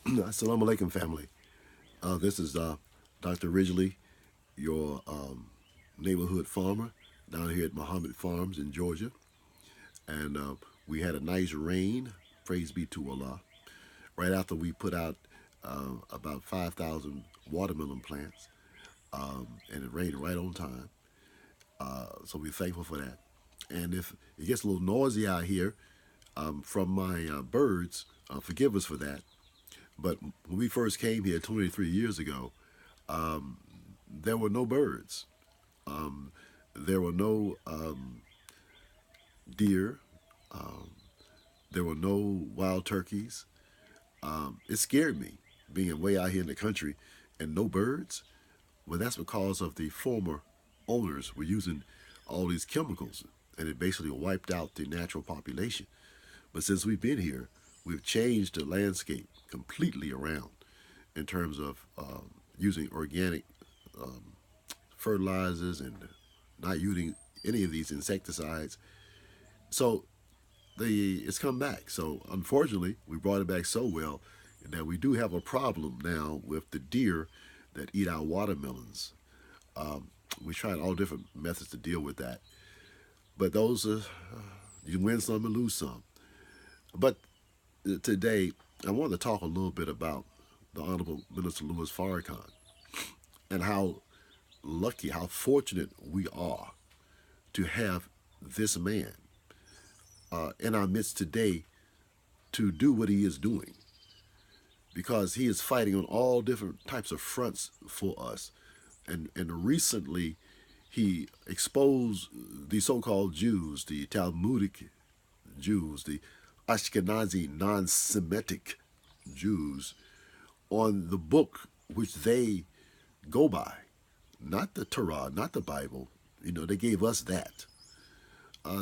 Assalamu alaikum, family. This is Dr. Ridgely, your neighborhood farmer down here at Muhammad Farms in Georgia. And we had a nice rain, praise be to Allah, right after we put out about 5,000 watermelon plants. And it rained right on time. So we're thankful for that. And if it gets a little noisy out here from my birds, forgive us for that. But when we first came here 23 years ago, there were no birds. There were no deer. Um, there were no wild turkeys. It scared me being way out here in the country and no birds. Well, that's because of the former owners were using all these chemicals, and it basically wiped out the natural population. But since we've been here, we've changed the landscape completely around in terms of using organic um, fertilizers and not using any of these insecticides. So it's come back. So unfortunately, we brought it back so well that we do have a problem now with the deer that eat our watermelons. Um, we tried all different methods to deal with that, but those are you win some and lose some. But today, I want to talk a little bit about the Honorable Minister Louis Farrakhan and how lucky, how fortunate we are to have this man in our midst today to do what he is doing because he is fighting on all different types of fronts for us. And recently, he exposed the so-called Jews, the Talmudic Jews, the Ashkenazi non-Semitic Jews, on the book which they go by, not the Torah, not the Bible. You know, they gave us that.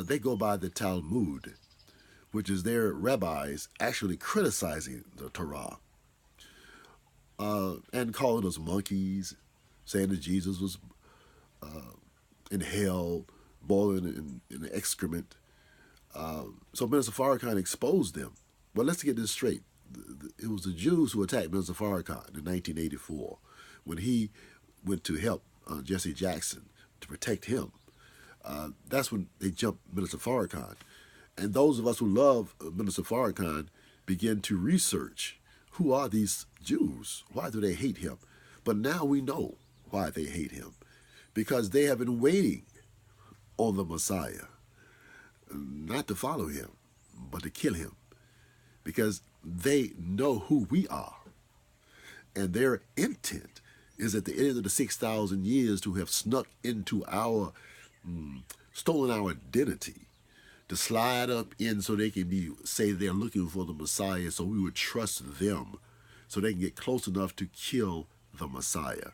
They go by the Talmud, which is their rabbis actually criticizing the Torah and calling us monkeys, saying that Jesus was in hell, boiling in excrement. So Minister Farrakhan exposed them. But let's get this straight. It was the Jews who attacked Minister Farrakhan in 1984 when he went to help Jesse Jackson to protect him. That's when they jumped Minister Farrakhan. And those of us who love Minister Farrakhan begin to research who are these Jews? Why do they hate him? But now we know why they hate him. Because they have been waiting on the Messiah, not to follow him, but to kill him. Because they know who we are. And their intent is at the end of the 6,000 years to have snuck into our, stolen our identity, to slide up in so they can say they're looking for the Messiah, so we would trust them, so they can get close enough to kill the Messiah.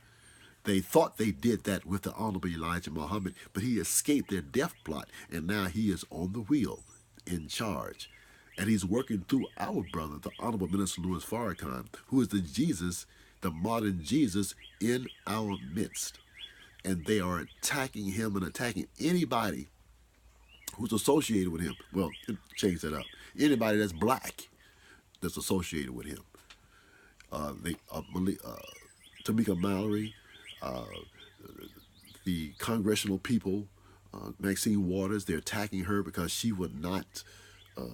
They thought they did that with the Honorable Elijah Muhammad, but he escaped their death plot, and now he is on the wheel, in charge. And he's working through our brother, the Honorable Minister Louis Farrakhan, who is the Jesus, the modern Jesus, in our midst. And they are attacking him and attacking anybody who's associated with him. Well, change that up. Anybody that's black that's associated with him. Tamika Mallory, uh, the congressional people, Maxine Waters, they're attacking her because she would not uh,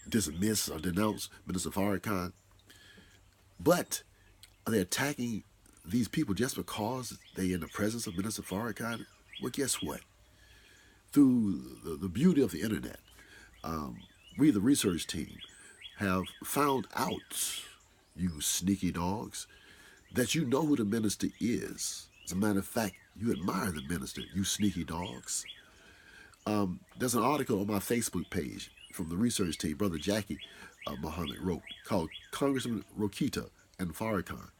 dismiss or denounce Minister Farrakhan. But are they attacking these people just because they're in the presence of Minister Farrakhan? Well, guess what? Through the beauty of the internet, we, the research team, have found out, you sneaky dogs, that you know who the minister is. As a matter of fact, you admire the minister, you sneaky dogs. There's an article on my Facebook page from the research team, Brother Jackie Muhammad wrote, called Congressman Rokita and Farrakhan.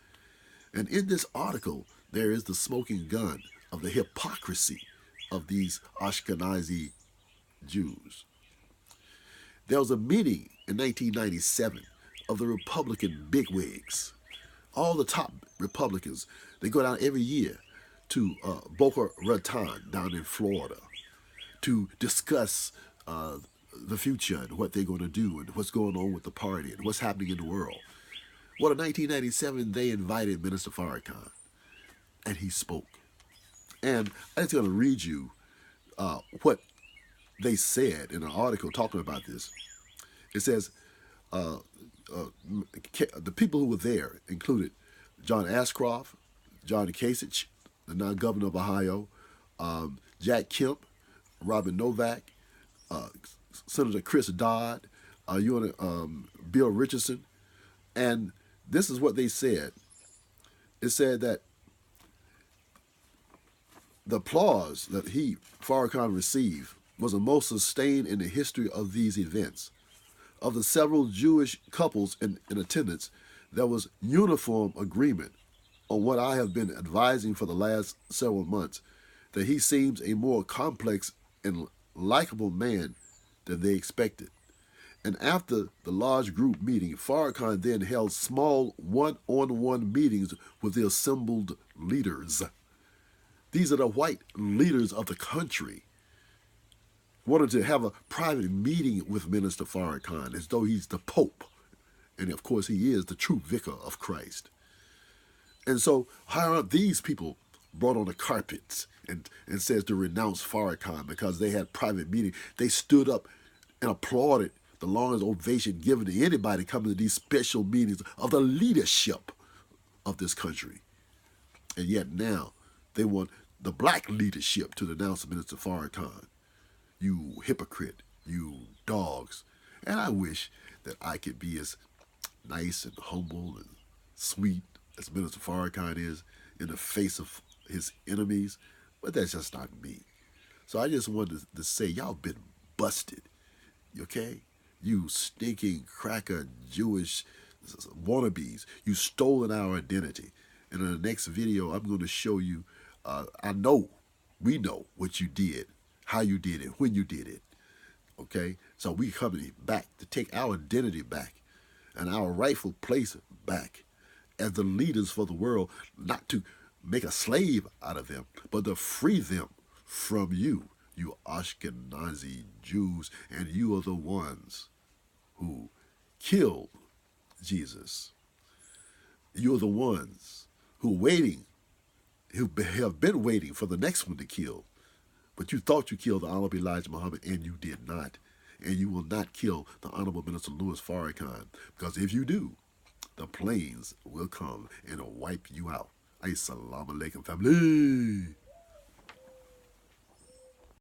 And in this article, there is the smoking gun of the hypocrisy of these Ashkenazi Jews. There was a meeting in 1997 of the Republican bigwigs. All the top Republicans, they go down every year to Boca Raton down in Florida to discuss the future and what they're going to do and what's going on with the party and what's happening in the world. Well, in 1997, they invited Minister Farrakhan, and he spoke. And I'm just going to read you what they said in an article talking about this. It says uh, the people who were there included John Ashcroft, John Kasich, the now governor of Ohio, Jack Kemp, Robin Novak, uh, Senator Chris Dodd, Bill Richardson, and this is what they said. It said that the applause that Farrakhan, received was the most sustained in the history of these events. Of the several Jewish couples in attendance, there was uniform agreement on what I have been advising for the last several months, that he seems a more complex and likable man than they expected. And after the large group meeting, Farrakhan then held small one-on-one meetings with the assembled leaders. These are the white leaders of the country. Wanted to have a private meeting with Minister Farrakhan as though he's the Pope. And of course, he is the true vicar of Christ. And so, how are these people brought on the carpets and says to renounce Farrakhan because they had private meeting? They stood up and applauded the longest ovation given to anybody coming to these special meetings of the leadership of this country. And yet now they want the black leadership to denounce Minister Farrakhan. You hypocrite, you dogs. And I wish that I could be as nice and humble and sweet as Minister Farrakhan is in the face of his enemies, but that's just not me. So I just wanted to say, y'all been busted, okay? You stinking cracker Jewish wannabes. You stolen our identity. And in the next video, I'm going to show you, we know what you did, how you did it, when you did it, okay? So we coming back to take our identity back and our rightful place back as the leaders for the world, not to make a slave out of them, but to free them from you, you Ashkenazi Jews, and you are the ones who killed Jesus. You're the ones who have been waiting for the next one to kill. But you thought you killed the Honorable Elijah Muhammad, and you did not. And you will not kill the Honorable Minister Louis Farrakhan, because if you do, the planes will come and wipe you out. Assalamu alaikum, family.